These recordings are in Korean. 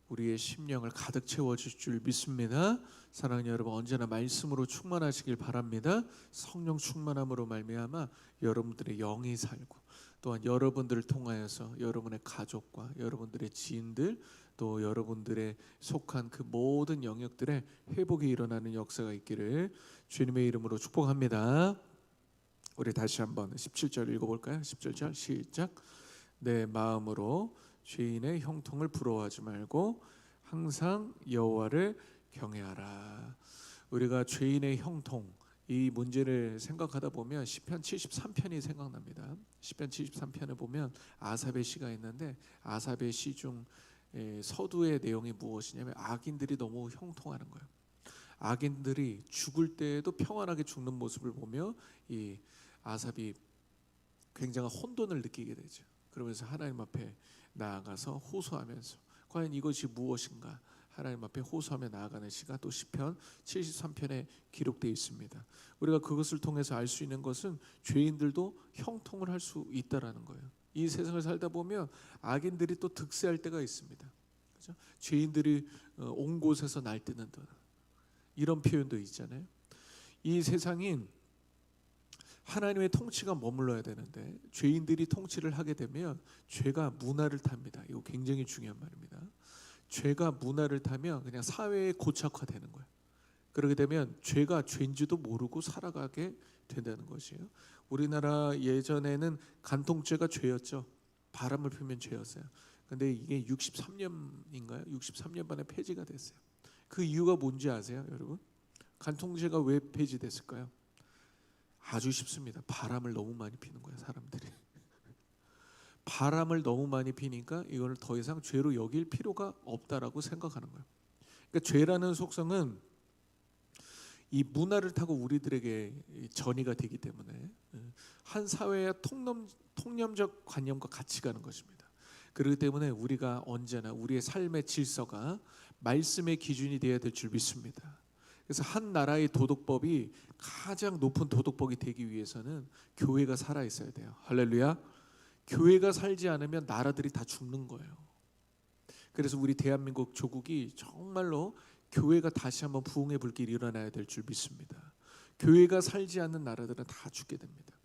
우리의 심령을 가득 채워줄 줄 믿습니다. 사랑하는 여러분, 언제나 말씀으로 충만하시길 바랍니다. 성령 충만함으로 말미암아 여러분들의 영이 살고, 또한 여러분들을 통하여서 여러분의 가족과 여러분들의 지인들, 또 여러분들의 속한 그 모든 영역들의 회복이 일어나는 역사가 있기를 주님의 이름으로 축복합니다. 우리 다시 한번 17절 읽어볼까요? 17절 시작. 내 마음으로 죄인의 형통을 부러워하지 말고 항상 여호와를 경외하라. 우리가 죄인의 형통, 이 문제를 생각하다 보면 시편 73편이 생각납니다. 시편 73편을 보면 아삽의 시가 있는데, 아삽의 시 중 서두의 내용이 무엇이냐면 악인들이 너무 형통하는 거예요. 악인들이 죽을 때에도 평안하게 죽는 모습을 보며 이 아삽이 굉장한 혼돈을 느끼게 되죠. 그러면서 하나님 앞에 나아가서 호소하면서 과연 이것이 무엇인가 하나님 앞에 호소하며 나아가는 시가 또 시편 73편에 기록되어 있습니다. 우리가 그것을 통해서 알 수 있는 것은 죄인들도 형통을 할 수 있다라는 거예요. 이 세상을 살다 보면 악인들이 또 득세할 때가 있습니다. 그렇죠? 죄인들이 온 곳에서 날뛰는 듯, 이런 표현도 있잖아요. 이 세상인 하나님의 통치가 머물러야 되는데 죄인들이 통치를 하게 되면 죄가 문화를 탑니다. 이거 굉장히 중요한 말입니다. 죄가 문화를 타면 그냥 사회에 고착화되는 거예요. 그렇게 되면 죄가 죄인지도 모르고 살아가게 된다는 것이에요. 우리나라 예전에는 간통죄가 죄였죠. 바람을 피우면 죄였어요. 근데 이게 63년인가요? 63년 만에 폐지가 됐어요. 그 이유가 뭔지 아세요, 여러분? 간통죄가 왜 폐지됐을까요? 아주 쉽습니다. 바람을 너무 많이 피는 거예요, 사람들이. 바람을 너무 많이 피니까 이걸 더 이상 죄로 여길 필요가 없다라고 생각하는 거예요. 그러니까 죄라는 속성은 이 문화를 타고 우리들에게 전이가 되기 때문에 한 사회의 통념적 관념과 같이 가는 것입니다. 그렇기 때문에 우리가 언제나 우리의 삶의 질서가 말씀의 기준이 되어야 될 줄 믿습니다. 그래서 한 나라의 도덕법이 가장 높은 도덕법이 되기 위해서는 교회가 살아 있어야 돼요. 할렐루야. 교회가 살지 않으면 나라들이 다 죽는 거예요. 그래서 우리 대한민국 조국이 정말로 교회가 다시 한번 부흥의 불길이 일어나야 될 줄 믿습니다. 교회가 살지 않는 나라들은 다 죽게 됩니다.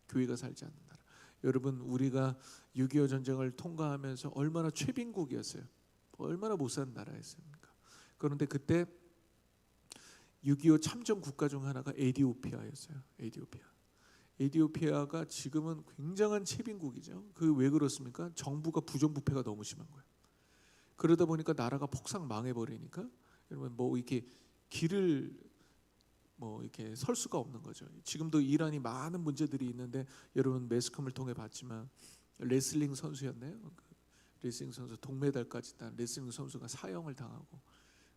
교회가 살지 않는 나라. 여러분, 우리가 6.25 전쟁을 통과하면서 얼마나 최빈국이었어요. 얼마나 못 사는 나라였습니까? 그런데 그때 6.25 참전 국가 중 하나가 에티오피아였어요. 에티오피아가 지금은 굉장한 채빈국이죠. 그 왜 그렇습니까? 정부가 부정부패가 너무 심한 거예요. 그러다 보니까 나라가 폭삭 망해버리니까 여러분 뭐 이렇게 길을 뭐 이렇게 설 수가 없는 거죠. 지금도 이란이 많은 문제들이 있는데 여러분 매스컴을 통해 봤지만 레슬링 선수였네요. 레슬링 선수 동메달까지 딴 레슬링 선수가 사형을 당하고,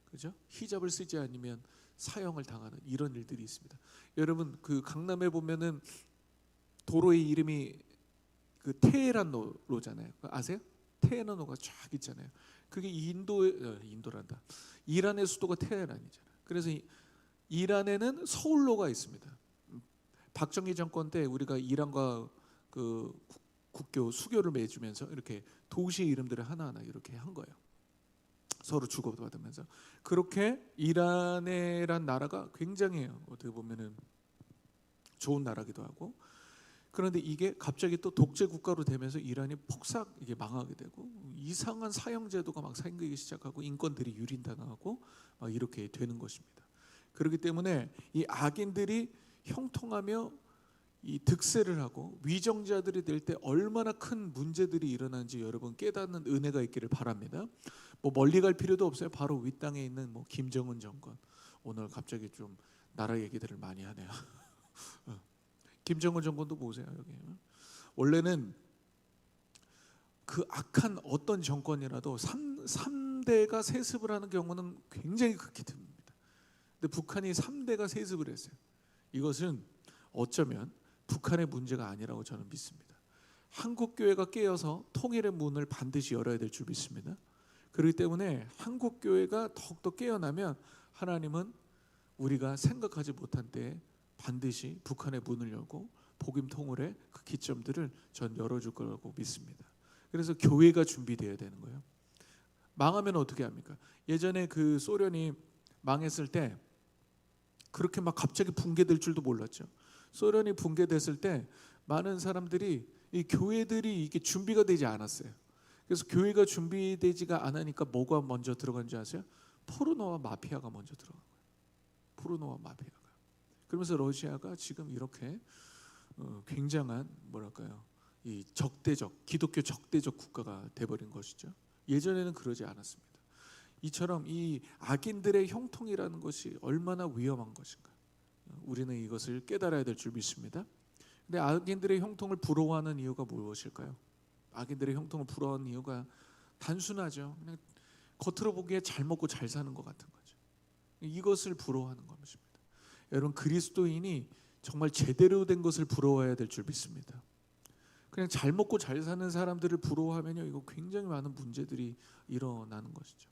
그죠? 히잡을 쓰지 않으면 사형을 당하는 이런 일들이 있습니다. 여러분 그 강남에 보면은 도로의 이름이 그 테헤란로잖아요. 아세요? 테헤란로가 쫙 있잖아요. 그게 인도란다. 이란의 수도가 테헤란이잖아요. 그래서 이란에는 서울로가 있습니다. 박정희 정권 때 우리가 이란과 그 국교 수교를 맺으면서 이렇게 도시의 이름들을 하나하나 이렇게 한 거예요. 서로 주고받으면서. 그렇게 이란이란 나라가 굉장히 어떻게 보면은 좋은 나라기도 하고, 그런데 이게 갑자기 또 독재 국가로 되면서 이란이 폭삭 이게 망하게 되고 이상한 사형 제도가 막 생기기 시작하고 인권들이 유린당하고 막 이렇게 되는 것입니다. 그렇기 때문에 이 악인들이 형통하며 이 득세를 하고 위정자들이 될 때 얼마나 큰 문제들이 일어나는지 여러분 깨닫는 은혜가 있기를 바랍니다. 뭐 멀리 갈 필요도 없어요. 바로 윗 땅에 있는 뭐 김정은 정권. 오늘 갑자기 좀 나라 얘기들을 많이 하네요. 김정은 정권도 보세요. 여기 원래는 그 악한 어떤 정권이라도 3대가 세습을 하는 경우는 굉장히 극히 드뭅니다. 근데 북한이 3대가 세습을 했어요. 이것은 어쩌면 북한의 문제가 아니라고 저는 믿습니다. 한국 교회가 깨어서 통일의 문을 반드시 열어야 될 줄 믿습니다. 그렇기 때문에 한국 교회가 더욱더 깨어나면 하나님은 우리가 생각하지 못한 때에 반드시 북한의 문을 열고 복음 통일의 그 기점들을 전 열어줄 거라고 믿습니다. 그래서 교회가 준비되어야 되는 거예요. 망하면 어떻게 합니까? 예전에 그 소련이 망했을 때 그렇게 막 갑자기 붕괴될 줄도 몰랐죠. 소련이 붕괴됐을 때 많은 사람들이 이 교회들이 이게 준비가 되지 않았어요. 그래서 교회가 준비되지가 않으니까 뭐가 먼저 들어간 줄 아세요? 포르노와 마피아가 먼저 들어간 거예요. 포르노와 마피아가. 그러면서 러시아가 지금 이렇게 굉장한 뭐랄까요? 이 적대적 기독교 적대적 국가가 돼버린 것이죠. 예전에는 그러지 않았습니다. 이처럼 이 악인들의 형통이라는 것이 얼마나 위험한 것인가. 우리는 이것을 깨달아야 될 줄 믿습니다. 근데 악인들의 형통을 부러워하는 이유가 무엇일까요? 악인들의 형통을 부러워하는 이유가 단순하죠. 그냥 겉으로 보기에 잘 먹고 잘 사는 것 같은 거죠. 이것을 부러워하는 것입니다. 여러분, 그리스도인이 정말 제대로 된 것을 부러워해야 될 줄 믿습니다. 그냥 잘 먹고 잘 사는 사람들을 부러워하면요, 이거 굉장히 많은 문제들이 일어나는 것이죠.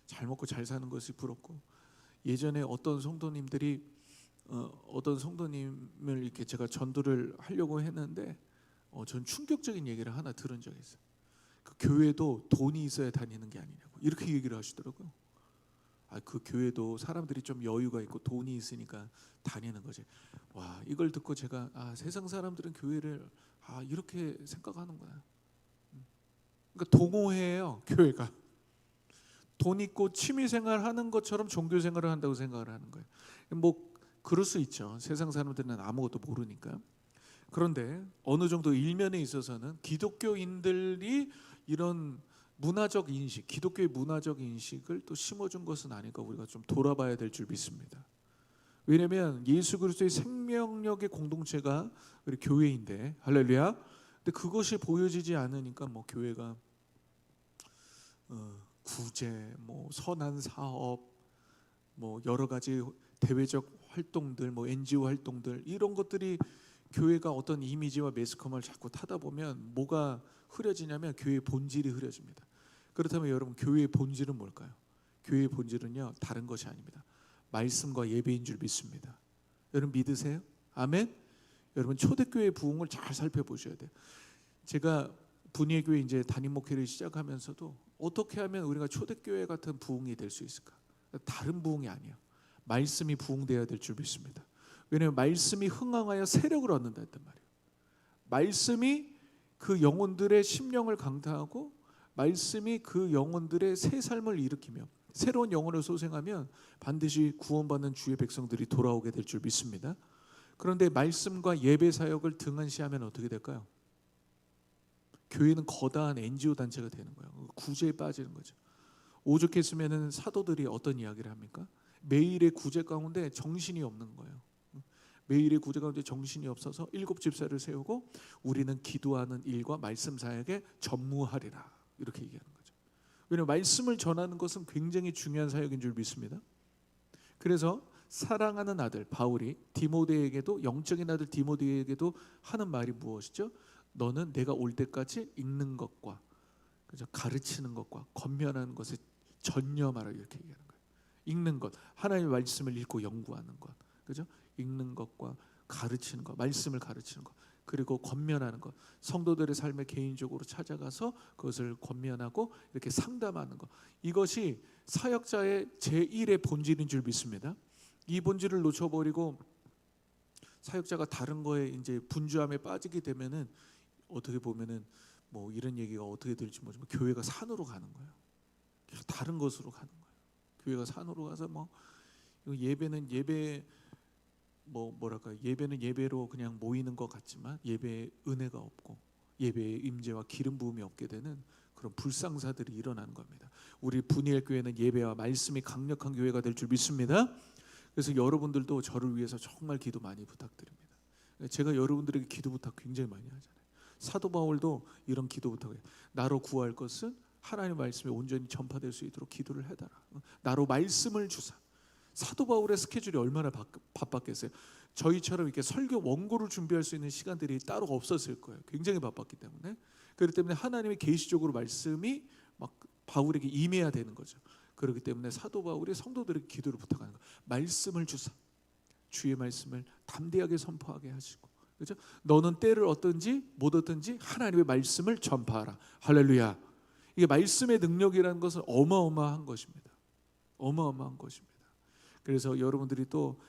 잘 먹고 잘 사는 것이 부럽고, 예전에 어떤 성도님들이 어떤 성도님을 이렇게 제가 전도를 하려고 했는데 전 충격적인 얘기를 하나 들은 적이 있어요. 그 교회도 돈이 있어야 다니는 게 아니냐고 이렇게 얘기를 하시더라고요. 그 교회도 사람들이 좀 여유가 있고 돈이 있으니까 다니는 거지. 와, 이걸 듣고 제가 세상 사람들은 교회를 이렇게 생각하는구나. 그러니까 동호회예요, 교회가. 돈 있고 취미생활 하는 것처럼 종교생활을 한다고 생각을 하는 거예요. 뭐 그럴 수 있죠. 세상 사람들은 아무것도 모르니까. 그런데 어느 정도 일면에 있어서는 기독교인들이 이런 문화적 인식, 기독교의 문화적 인식을 또 심어준 것은 아닐까, 우리가 좀 돌아봐야 될 줄 믿습니다. 왜냐하면 예수 그리스도의 생명력의 공동체가 우리 교회인데, 할렐루야. 근데 그것이 보여지지 않으니까 뭐 교회가 구제, 뭐 선한 사업, 뭐 여러 가지 대외적 활동들, 뭐 NGO 활동들, 이런 것들이 교회가 어떤 이미지와 매스컴을 자꾸 타다 보면 뭐가 흐려지냐면 교회의 본질이 흐려집니다. 그렇다면 여러분, 교회의 본질은 뭘까요? 교회의 본질은요, 다른 것이 아닙니다. 말씀과 예배인 줄 믿습니다. 여러분 믿으세요? 아멘. 여러분, 초대교회의 부흥을 잘 살펴보셔야 돼요. 제가 분이교회 이제 담임 목회를 시작하면서도 어떻게 하면 우리가 초대교회 같은 부흥이 될 수 있을까? 다른 부흥이 아니에요. 말씀이 부흥되어야 될 줄 믿습니다. 왜냐하면 말씀이 흥황하여 세력을 얻는다 했단 말이에요. 말씀이 그 영혼들의 심령을 강타하고, 말씀이 그 영혼들의 새 삶을 일으키며 새로운 영혼을 소생하면 반드시 구원받는 주의 백성들이 돌아오게 될 줄 믿습니다. 그런데 말씀과 예배 사역을 등한시하면 어떻게 될까요? 교회는 거대한 NGO 단체가 되는 거예요. 구제에 빠지는 거죠. 오죽했으면 사도들이 어떤 이야기를 합니까? 매일의 구제 가운데 정신이 없는 거예요. 매일의 구제 가운데 정신이 없어서 7 집사를 세우고 우리는 기도하는 일과 말씀 사역에 전무하리라, 이렇게 얘기하는 거죠. 왜냐하면 말씀을 전하는 것은 굉장히 중요한 사역인 줄 믿습니다. 그래서 사랑하는 아들 바울이 디모데에게도, 영적인 아들 디모데에게도 하는 말이 무엇이죠? 너는 내가 올 때까지 읽는 것과 가르치는 것과 권면하는 것에 전념하라, 이렇게 얘기하는 거예요. 읽는 것, 하나님의 말씀을 읽고 연구하는 것, 그죠? 읽는 것과 가르치는 것, 말씀을 가르치는 것, 그리고 권면하는 것, 성도들의 삶에 개인적으로 찾아가서 그것을 권면하고 이렇게 상담하는 것, 이것이 사역자의 제1의 본질인 줄 믿습니다. 이 본질을 놓쳐버리고 사역자가 다른 거에 이제 분주함에 빠지게 되면은 어떻게 보면은 뭐 이런 얘기가 어떻게 될지 모르지만 교회가 산으로 가는 거예요. 다른 것으로 가는 거예요. 교회가 산으로 가서 뭐 예배는 예배, 예배는 예배로 그냥 모이는 것 같지만 예배에 은혜가 없고 예배의 임재와 기름 부음이 없게 되는 그런 불상사들이 일어나는 겁니다. 우리 분이엘 교회는 예배와 말씀이 강력한 교회가 될 줄 믿습니다. 그래서 여러분들도 저를 위해서 정말 기도 많이 부탁드립니다. 제가 여러분들에게 기도 부탁 굉장히 많이 하잖아요. 사도 바울도 이런 기도 부탁해요. 나로 구할 것은 하나님의 말씀이 온전히 전파될 수 있도록 기도를 해달라. 나로 말씀을 주사. 사도 바울의 스케줄이 얼마나 바빴겠어요. 저희처럼 이렇게 설교 원고를 준비할 수 있는 시간들이 따로 없었을 거예요. 굉장히 바빴기 때문에. 그렇기 때문에 하나님의 계시적으로 말씀이 막 바울에게 임해야 되는 거죠. 그렇기 때문에 사도 바울이 성도들에게 기도를 부탁하는 거예요. 말씀을 주사. 주의 말씀을 담대하게 선포하게 하시고, 그렇죠? 너는 때를 얻든지 못 얻든지 하나님의 말씀을 전파하라. 할렐루야. 이게 말씀의 능력이라는 것은 어마어마한 것입니다. 어마어마한 것입니다. 그래서 여러분들이 또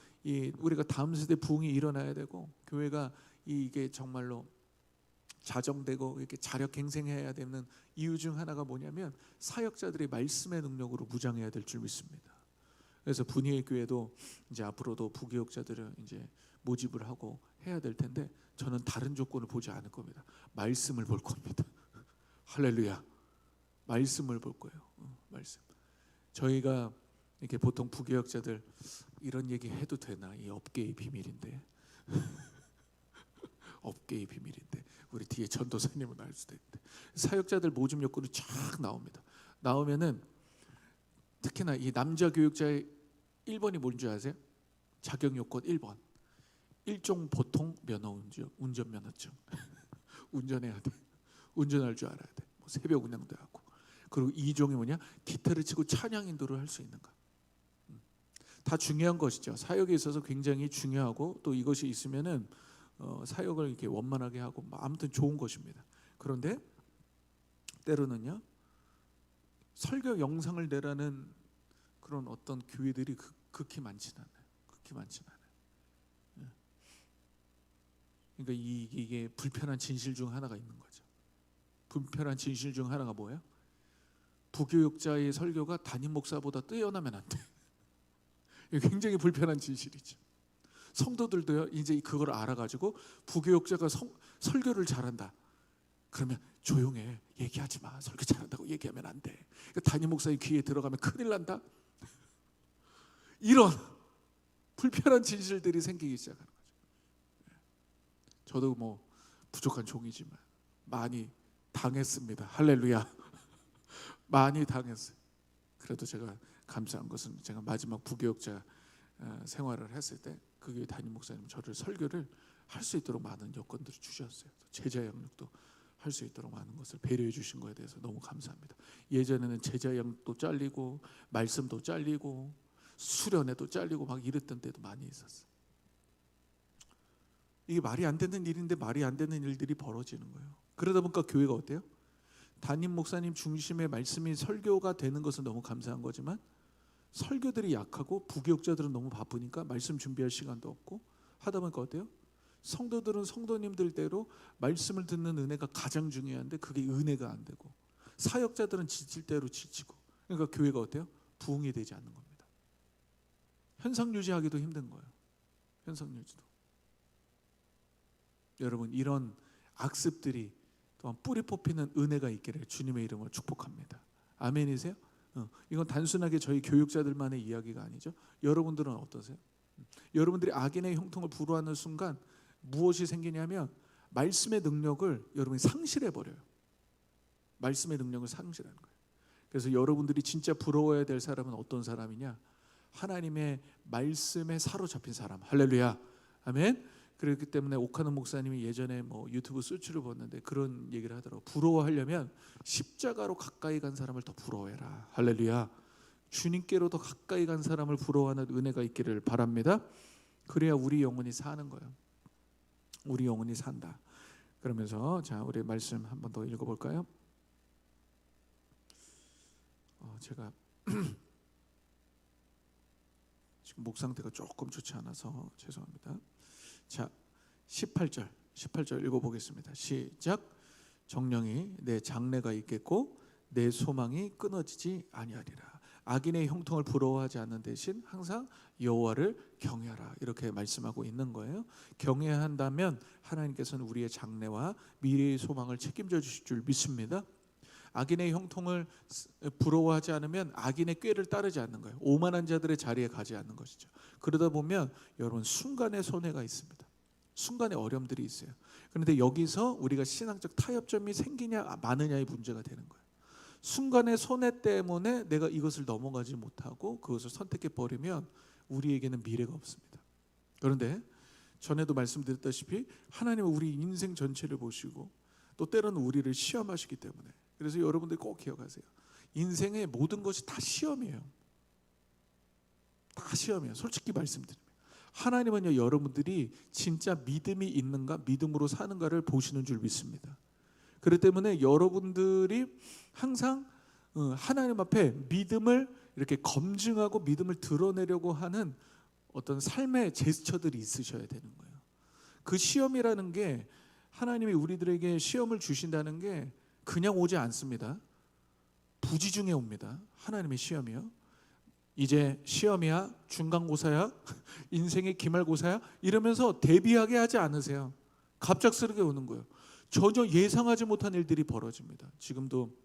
우리가 다음 세대 부흥이 일어나야 되고 교회가 이게 정말로 자정되고 이렇게 자력갱생해야 되는 이유 중 하나가 뭐냐면 사역자들이 말씀의 능력으로 무장해야 될 줄 믿습니다. 그래서 분이엘 교회도 이제 앞으로도 부교육자들을 이제 모집을 하고 해야 될 텐데 저는 다른 조건을 보지 않을 겁니다. 말씀을 볼 겁니다. 할렐루야. 말씀을 볼 거예요. 말씀. 저희가 이렇게 보통 부교육자들 이런 얘기 해도 되나? 이 업계의 비밀인데. 업계의 비밀인데 우리 뒤에 전도사님은 알 수도 있는데 사역자들 모집 요건이 쫙 나옵니다. 나오면은 특히나 이 남자 교육자의 1번이 뭔지 아세요? 자격 요건 1번. 일종 보통 면허 운전면허증. 운전해야 돼. 운전할 줄 알아야 돼. 뭐 새벽 운행도 하고. 그리고 2종이 뭐냐? 기타를 치고 찬양 인도를 할 수 있는가. 다 중요한 것이죠. 사역에 있어서 굉장히 중요하고 또 이것이 있으면은 사역을 이렇게 원만하게 하고 아무튼 좋은 것입니다. 그런데 때로는요 설교 영상을 내라는 그런 어떤 교회들이 극히 많지는 않아요. 극히 많지는 않아요. 그러니까 이게 불편한 진실 중 하나가 있는 거죠. 불편한 진실 중 하나가 뭐예요? 부교육자의 설교가 담임 목사보다 뛰어나면 안 돼. 이게 굉장히 불편한 진실이죠. 성도들도요 이제 그걸 알아가지고 부교육자가 설교를 잘한다. 그러면 조용해. 얘기하지 마. 설교 잘한다고 얘기하면 안 돼. 그러니까 담임 목사의 귀에 들어가면 큰일 난다. 이런 불편한 진실들이 생기기 시작하는 거죠. 저도 뭐 부족한 종이지만 많이 당했습니다. 할렐루야. 많이 당했어요. 그래도 제가 감사한 것은 제가 마지막 부교육자 생활을 했을 때 그 교회 담임 목사님 저를 설교를 할 수 있도록 많은 여건들을 주셨어요. 제자 양육도 할 수 있도록 많은 것을 배려해 주신 것에 대해서 너무 감사합니다. 예전에는 제자 양육도 잘리고 말씀도 잘리고 수련회도 잘리고 막 이랬던 때도 많이 있었어요. 이게 말이 안 되는 일인데 말이 안 되는 일들이 벌어지는 거예요. 그러다 보니까 교회가 어때요? 담임 목사님 중심의 말씀이 설교가 되는 것은 너무 감사한 거지만 설교들이 약하고 부교육자들은 너무 바쁘니까 말씀 준비할 시간도 없고 하다 보니까 어때요? 성도들은 성도님들대로 말씀을 듣는 은혜가 가장 중요한데 그게 은혜가 안 되고 사역자들은 지칠 대로 지치고 그러니까 교회가 어때요? 부흥이 되지 않는 겁니다. 현상 유지하기도 힘든 거예요. 현상 유지도. 여러분 이런 악습들이 또한 뿌리 뽑히는 은혜가 있기를 주님의 이름으로 축복합니다. 아멘이세요? 이건 단순하게 저희 교육자들만의 이야기가 아니죠. 여러분들은 어떠세요? 여러분들이 악인의 형통을 불허하는 순간 무엇이 생기냐면 말씀의 능력을 여러분이 상실해버려요. 말씀의 능력을 상실하는 거예요. 그래서 여러분들이 진짜 부러워야 될 사람은 어떤 사람이냐? 하나님의 말씀에 사로잡힌 사람. 할렐루야. 아멘. 그렇기 때문에 오카노 목사님이 예전에 뭐 유튜브 수치를 봤는데 그런 얘기를 하더라고요. 부러워하려면 십자가로 가까이 간 사람을 더 부러워해라. 할렐루야. 주님께로 더 가까이 간 사람을 부러워하는 은혜가 있기를 바랍니다. 그래야 우리 영혼이 사는 거예요. 우리 영혼이 산다. 그러면서 자 우리 말씀 한 번 더 읽어볼까요? 제가 지금 목 상태가 조금 좋지 않아서 죄송합니다. 자 18절 읽어보겠습니다. 시작. 정령이 내 장래가 있겠고 내 소망이 끊어지지 아니하리라. 악인의 형통을 부러워하지 않는 대신 항상 여호와를 경외하라. 이렇게 말씀하고 있는 거예요. 경외한다면 하나님께서는 우리의 장래와 미래의 소망을 책임져 주실 줄 믿습니다. 악인의 형통을 부러워하지 않으면 악인의 꾀를 따르지 않는 거예요. 오만한 자들의 자리에 가지 않는 것이죠. 그러다 보면 여러분 순간의 손해가 있습니다. 순간의 어려움들이 있어요. 그런데 여기서 우리가 신앙적 타협점이 생기냐 마느냐의 문제가 되는 거예요. 순간의 손해 때문에 내가 이것을 넘어가지 못하고 그것을 선택해 버리면 우리에게는 미래가 없습니다. 그런데 전에도 말씀드렸다시피 하나님은 우리 인생 전체를 보시고 또 때로는 우리를 시험하시기 때문에 그래서 여러분들이 꼭 기억하세요. 인생의 모든 것이 다 시험이에요. 다 시험이에요. 솔직히 말씀드립니다. 하나님은요 여러분들이 진짜 믿음이 있는가 믿음으로 사는가를 보시는 줄 믿습니다. 그렇기 때문에 여러분들이 항상 하나님 앞에 믿음을 이렇게 검증하고 믿음을 드러내려고 하는 어떤 삶의 제스처들이 있으셔야 되는 거예요. 그 시험이라는 게, 하나님이 우리들에게 시험을 주신다는 게 그냥 오지 않습니다. 부지중에 옵니다. 하나님의 시험이요. 이제 시험이야, 중간고사야, 인생의 기말고사야 이러면서 대비하게 하지 않으세요. 갑작스럽게 오는 거예요. 전혀 예상하지 못한 일들이 벌어집니다. 지금도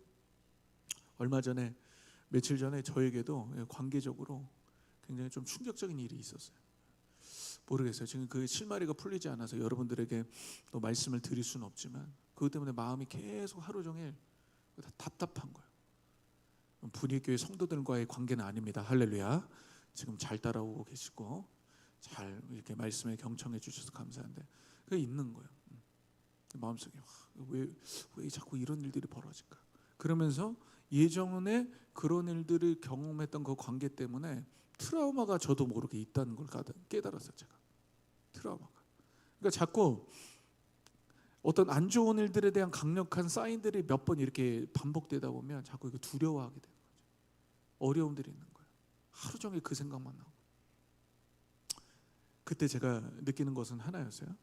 얼마 전에, 며칠 전에 저에게도 관계적으로 굉장히 좀 충격적인 일이 있었어요. 모르겠어요. 지금 그 실마리가 풀리지 않아서 여러분들에게 또 말씀을 드릴 수는 없지만, 그것 때문에 마음이 계속 하루 종일 답답한 거예요. 분위기교회 성도들과의 관계는 아닙니다. 할렐루야. 지금 잘 따라오고 계시고 잘 이렇게 말씀에 경청해 주셔서 감사한데, 그게 있는 거예요. 마음속에 왜 자꾸 이런 일들이 벌어질까? 그러면서 예전에 그런 일들을 경험했던 그 관계 때문에 트라우마가 저도 모르게 있다는 걸 깨달았어요. 제가 트라우마가. 그러니까 자꾸 어떤 안 좋은 일들에 대한 강력한 사인들이 몇 번 이렇게 반복되다 보면 자꾸 이거 두려워하게 되는 거죠. 어려움들이 있는 거예요. 하루 종일 그 생각만 나고. 그때 제가 느끼는 것은 하나였어요.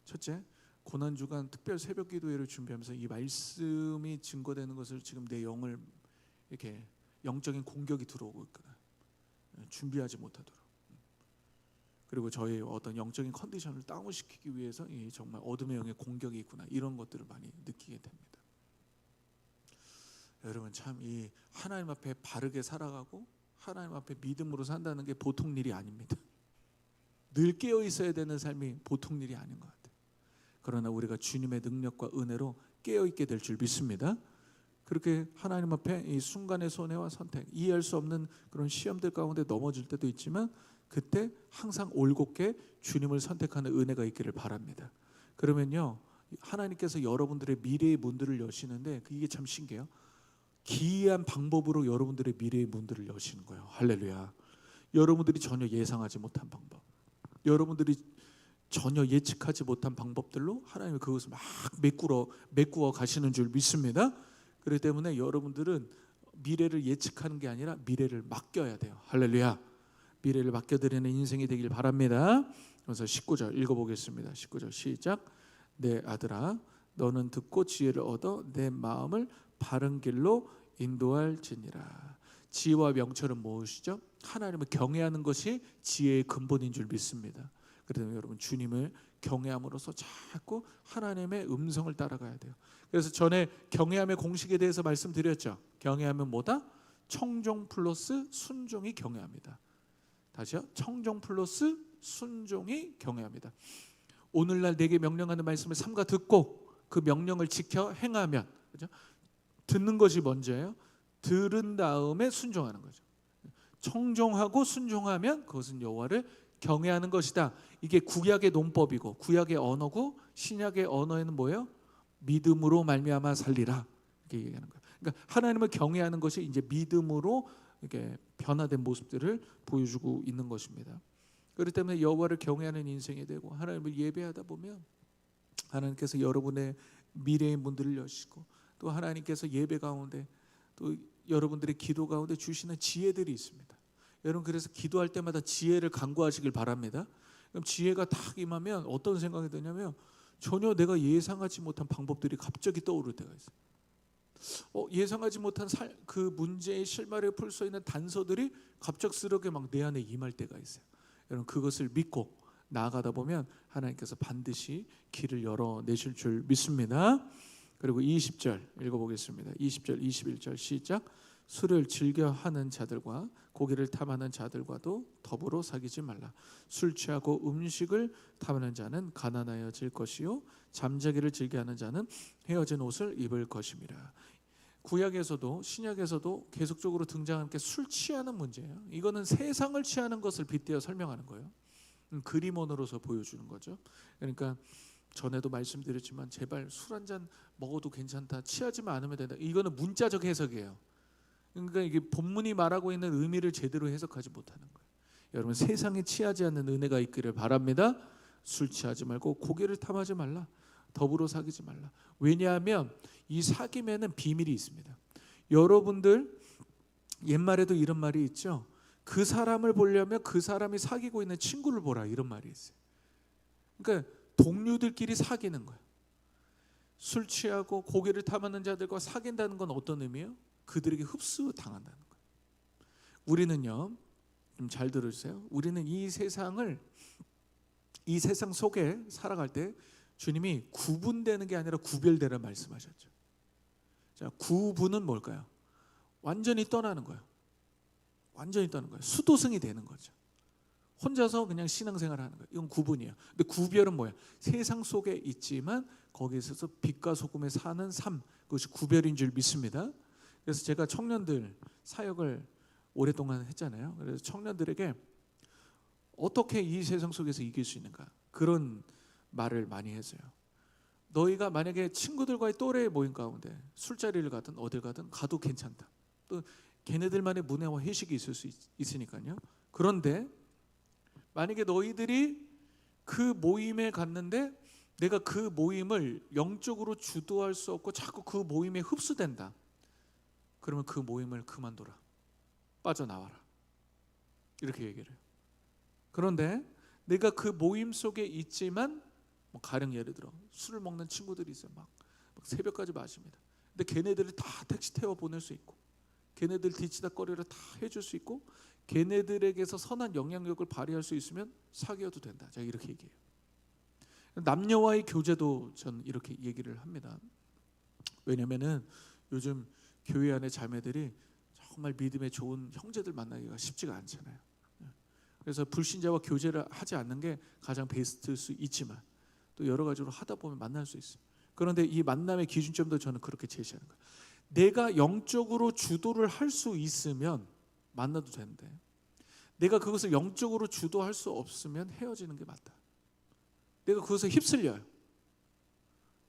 첫째, 고난주간 특별 새벽 기도회를 준비하면서 이 말씀이 증거되는 것을 지금 내 영을 이렇게 영적인 공격이 들어오고 있구나. 준비하지 못하도록. 그리고 저의 어떤 영적인 컨디션을 다운시키기 위해서 이 정말 어둠의 영의 공격이 있구나, 이런 것들을 많이 느끼게 됩니다. 여러분, 참 이 하나님 앞에 바르게 살아가고 하나님 앞에 믿음으로 산다는 게 보통 일이 아닙니다. 늘 깨어 있어야 되는 삶이 보통 일이 아닌 것 같아요. 그러나 우리가 주님의 능력과 은혜로 깨어 있게 될 줄 믿습니다. 그렇게 하나님 앞에 이 순간의 손해와 선택, 이해할 수 없는 그런 시험들 가운데 넘어질 때도 있지만, 그때 항상 올곧게 주님을 선택하는 은혜가 있기를 바랍니다. 그러면요, 하나님께서 여러분들의 미래의 문들을 여시는데, 이게 참 신기해요. 기이한 방법으로 여러분들의 미래의 문들을 여시는 거예요. 할렐루야. 여러분들이 전혀 예상하지 못한 방법, 여러분들이 전혀 예측하지 못한 방법들로 하나님이 그것을 막 메꾸어 가시는 줄 믿습니다. 그렇기 때문에 여러분들은 미래를 예측하는 게 아니라 미래를 맡겨야 돼요. 할렐루야. 미래를 맡겨드리는 인생이 되길 바랍니다. 그래서 19절 읽어보겠습니다. 19절 시작. 내 아들아, 너는 듣고 지혜를 얻어 내 마음을 바른 길로 인도할지니라. 지혜와 명철은 무엇이죠? 하나님을 경외하는 것이 지혜의 근본인 줄 믿습니다. 그래서 여러분, 주님을 경외함으로써 자꾸 하나님의 음성을 따라가야 돼요. 그래서 전에 경외함의 공식에 대해서 말씀드렸죠. 경외함은 뭐다? 청종 플러스 순종이 경외합니다. 다시요. 청종 플러스 순종이 경외합니다. 오늘날 내게 명령하는 말씀을 삼가 듣고 그 명령을 지켜 행하면, 그렇죠? 듣는 것이 먼저예요. 들은 다음에 순종하는 거죠. 청종하고 순종하면 그것은 여호와를 경외하는 것이다. 이게 구약의 논법이고 구약의 언어고, 신약의 언어에는 뭐예요? 믿음으로 말미암아 살리라, 이렇게 얘기하는 거예요. 그러니까 하나님을 경외하는 것이 이제 믿음으로 이렇게 변화된 모습들을 보여주고 있는 것입니다. 그렇기 때문에 여호와를 경외하는 인생이 되고 하나님을 예배하다 보면 하나님께서 여러분의 미래의 문들을 여시고, 또 하나님께서 예배 가운데, 또 여러분들의 기도 가운데 주시는 지혜들이 있습니다. 여러분, 그래서 기도할 때마다 지혜를 간구하시길 바랍니다. 그럼 지혜가 딱 임하면 어떤 생각이 드냐면, 전혀 내가 예상하지 못한 방법들이 갑자기 떠오를 때가 있어요. 예상하지 못한 그 문제의 실마리를 풀 수 있는 단서들이 갑작스럽게 막 내 안에 임할 때가 있어요. 여러분, 그것을 믿고 나아가다 보면 하나님께서 반드시 길을 열어내실 줄 믿습니다. 그리고 20절 읽어보겠습니다. 20절 21절 시작. 술을 즐겨 하는 자들과 고기를 탐하는 자들과도 더불어 사귀지 말라. 술 취하고 음식을 탐하는 자는 가난하여질 것이요 잠자기를 즐겨하는 자는 헤어진 옷을 입을 것임이라. 구약에서도 신약에서도 계속적으로 등장하는 게 술 취하는 문제예요. 이거는 세상을 취하는 것을 빗대어 설명하는 거예요. 그림원으로서 보여주는 거죠. 그러니까 전에도 말씀드렸지만, 제발 술 한 잔 먹어도 괜찮다, 취하지만 않으면 된다, 이거는 문자적 해석이에요. 그러니까 이게 본문이 말하고 있는 의미를 제대로 해석하지 못하는 거예요. 여러분, 세상에 취하지 않는 은혜가 있기를 바랍니다. 술 취하지 말고 고기를 탐하지 말라. 더불어 사귀지 말라. 왜냐하면 이 사귐에는 비밀이 있습니다. 여러분들 옛말에도 이런 말이 있죠. 그 사람을 보려면 그 사람이 사귀고 있는 친구를 보라, 이런 말이 있어요. 그러니까 동료들끼리 사귀는 거예요. 술 취하고 고기를 탐하는 자들과 사귄다는 건 어떤 의미예요? 그들에게 흡수당한다는 거예요. 우리는요, 좀 잘 들으세요. 우리는 이 세상 속에 살아갈 때 주님이 구분되는 게 아니라 구별되라 말씀하셨죠. 자, 구분은 뭘까요? 완전히 떠나는 거예요. 완전히 떠나는 거예요. 수도승이 되는 거죠. 혼자서 그냥 신앙생활을 하는 거예요. 이건 구분이에요. 근데 구별은 뭐야? 세상 속에 있지만 거기에 있어서 빛과 소금에 사는 삶, 그것이 구별인 줄 믿습니다. 그래서 제가 청년들 사역을 오랫동안 했잖아요. 그래서 청년들에게 어떻게 이 세상 속에서 이길 수 있는가, 그런 말을 많이 했어요. 너희가 만약에 친구들과의 또래 모임 가운데 술자리를 가든 어딜 가든 가도 괜찮다. 또 걔네들만의 문화와 회식이 있을 수 있으니까요. 그런데 만약에 너희들이 그 모임에 갔는데 내가 그 모임을 영적으로 주도할 수 없고 자꾸 그 모임에 흡수된다, 그러면 그 모임을 그만둬라. 빠져나와라. 이렇게 얘기를 해요. 그런데 내가 그 모임 속에 있지만 가령 예를 들어 술을 먹는 친구들이 있어요. 막 새벽까지 마십니다. 근데 걔네들을 다 택시 태워 보낼 수 있고 걔네들 뒤치다거리를 다 해줄 수 있고 걔네들에게서 선한 영향력을 발휘할 수 있으면 사귀어도 된다. 제가 이렇게 얘기해요. 남녀와의 교제도 저는 이렇게 얘기를 합니다. 왜냐면은 요즘 교회 안에 자매들이 정말 믿음에 좋은 형제들 만나기가 쉽지가 않잖아요. 그래서 불신자와 교제를 하지 않는 게 가장 베스트일 수 있지만 또 여러 가지로 하다 보면 만날 수 있어요. 그런데 이 만남의 기준점도 저는 그렇게 제시하는 거예요. 내가 영적으로 주도를 할 수 있으면 만나도 되는데 내가 그것을 영적으로 주도할 수 없으면 헤어지는 게 맞다. 내가 그것에 휩쓸려요.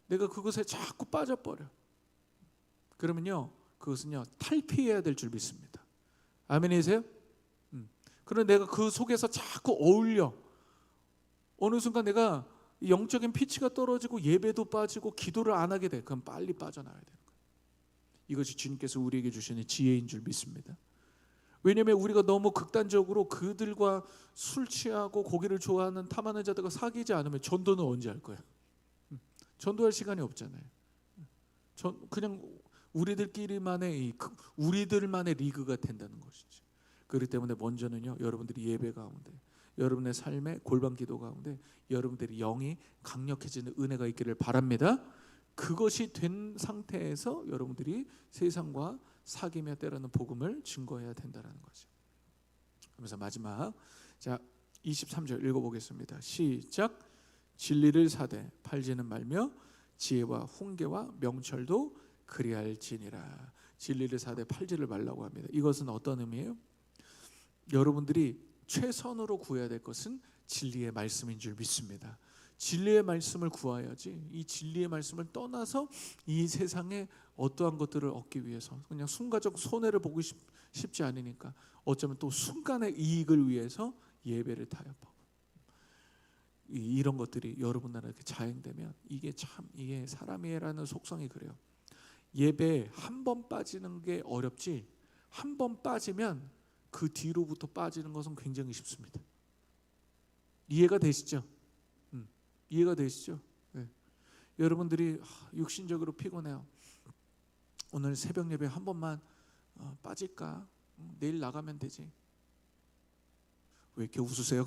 내가 그것에 자꾸 빠져버려. 그러면요, 그것은요 탈피해야 될 줄 믿습니다. 아멘이세요? 그런데 내가 그 속에서 자꾸 어울려. 어느 순간 내가 영적인 피치가 떨어지고 예배도 빠지고 기도를 안 하게 돼. 그럼 빨리 빠져나와야 되는 거예요. 이것이 주님께서 우리에게 주시는 지혜인 줄 믿습니다. 왜냐하면 우리가 너무 극단적으로 그들과 술 취하고 고기를 좋아하는 탐하는 자들과 사귀지 않으면 전도는 언제 할 거야? 전도할 시간이 없잖아요. 그냥 우리들끼리만의 우리들만의 리그가 된다는 것이지. 그렇기 때문에 먼저는요, 여러분들이 예배 가운데, 여러분의 삶의 골방 기도 가운데 여러분들이 영이 강력해지는 은혜가 있기를 바랍니다. 그것이 된 상태에서 여러분들이 세상과 사귀며 때로는 복음을 증거해야 된다는 거죠. 그래서 마지막, 자 23절 읽어보겠습니다. 시작. 진리를 사되 팔지는 말며 지혜와 훈계와 명철도 그리할지니라. 진리를 사되 팔지를 말라고 합니다. 이것은 어떤 의미예요? 여러분들이 최선으로 구해야 될 것은 진리의 말씀인 줄 믿습니다. 진리의 말씀을 구해야지 이 진리의 말씀을 떠나서 이 세상에 어떠한 것들을 얻기 위해서 그냥 순간적 손해를 보고 싶지 않으니까 어쩌면 또 순간의 이익을 위해서 예배를 타협하고 이런 것들이 여러분 나라에 자행되면 이게 사람이라는 속성이 그래요. 예배 한 번 빠지는 게 어렵지 한 번 빠지면 그 뒤로부터 빠지는 것은 굉장히 쉽습니다. 이해가 되시죠? 이해가 되시죠? 네. 여러분들이 육신적으로 피곤해요. 오늘 새벽 예배 한 번만 빠질까? 내일 나가면 되지. 왜 이렇게 웃으세요?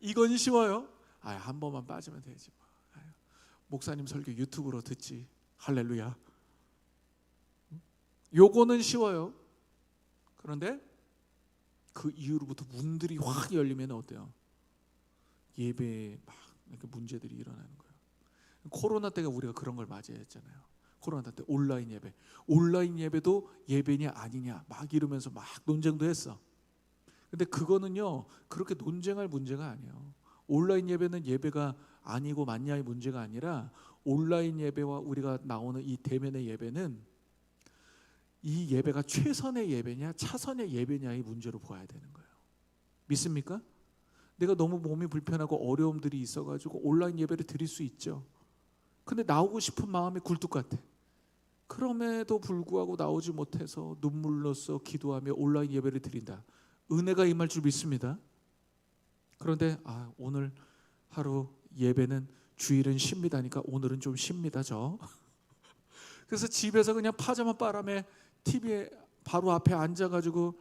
이건 쉬워요. 한 번만 빠지면 되지. 목사님 설교 유튜브로 듣지. 할렐루야. 요거는 쉬워요. 그런데 그 이후로부터 문들이 확 열리면 어때요? 예배에 막 이렇게 문제들이 일어나는 거예요. 코로나 때가 우리가 그런 걸 맞이했잖아요. 코로나 때 온라인 예배도 예배냐 아니냐 막 이러면서 막 논쟁도 했어. 근데 그거는요 그렇게 논쟁할 문제가 아니에요. 온라인 예배는 예배가 아니고 맞냐의 문제가 아니라 온라인 예배와 우리가 나오는 이 대면의 예배는 이 예배가 최선의 예배냐 차선의 예배냐의 문제로 보아야 되는 거예요. 믿습니까? 내가 너무 몸이 불편하고 어려움들이 있어가지고 온라인 예배를 드릴 수 있죠. 근데 나오고 싶은 마음이 굴뚝 같아. 그럼에도 불구하고 나오지 못해서 눈물로써 기도하며 온라인 예배를 드린다. 은혜가 임할 줄 믿습니다. 그런데 오늘 하루 예배는 주일은 쉽니다니까 오늘은 좀 쉽니다 저. 그래서 집에서 그냥 파자마 바람에 TV에 바로 앞에 앉아가지고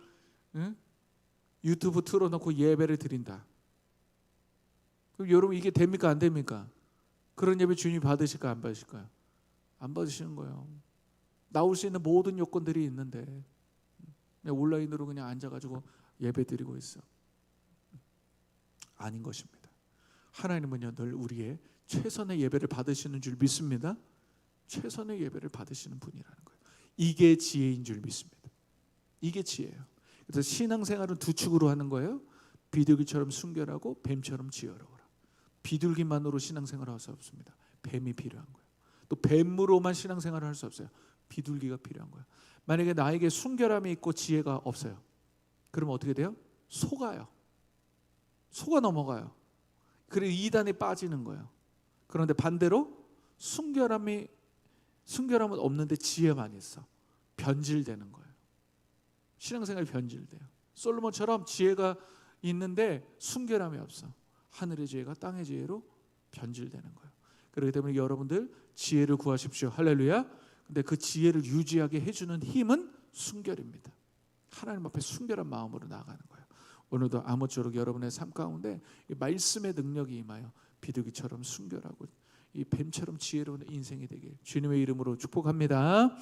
유튜브 틀어놓고 예배를 드린다. 그럼 여러분 이게 됩니까 안 됩니까? 그런 예배 주님이 받으실까 안 받으실까요? 안 받으시는 거예요. 나올 수 있는 모든 요건들이 있는데 그냥 온라인으로 그냥 앉아가지고 예배 드리고 있어. 아닌 것입니다. 하나님은요 늘 우리의 최선의 예배를 받으시는 줄 믿습니다. 최선의 예배를 받으시는 분이라는 거예요. 이게 지혜인 줄 믿습니다. 이게 지혜예요. 그래서 신앙생활은 두 축으로 하는 거예요. 비둘기처럼 순결하고 뱀처럼 지혜로워라. 비둘기만으로 신앙생활을 할 수 없습니다. 뱀이 필요한 거예요. 또 뱀으로만 신앙생활을 할 수 없어요. 비둘기가 필요한 거예요. 만약에 나에게 순결함이 있고 지혜가 없어요. 그러면 어떻게 돼요? 속아요. 속아 넘어가요. 그리고 이단에 빠지는 거예요. 그런데 반대로 순결함은 없는데 지혜만 있어. 변질되는 거예요. 신앙생활이 변질돼요. 솔로몬처럼 지혜가 있는데 순결함이 없어. 하늘의 지혜가 땅의 지혜로 변질되는 거예요. 그렇기 때문에 여러분들 지혜를 구하십시오. 할렐루야. 근데 그 지혜를 유지하게 해주는 힘은 순결입니다. 하나님 앞에 순결한 마음으로 나아가는 거예요. 오늘도 아무쪼록 여러분의 삶 가운데 이 말씀의 능력이 임하여 비둘기처럼 순결하고 이 뱀처럼 지혜로운 인생이 되길 주님의 이름으로 축복합니다.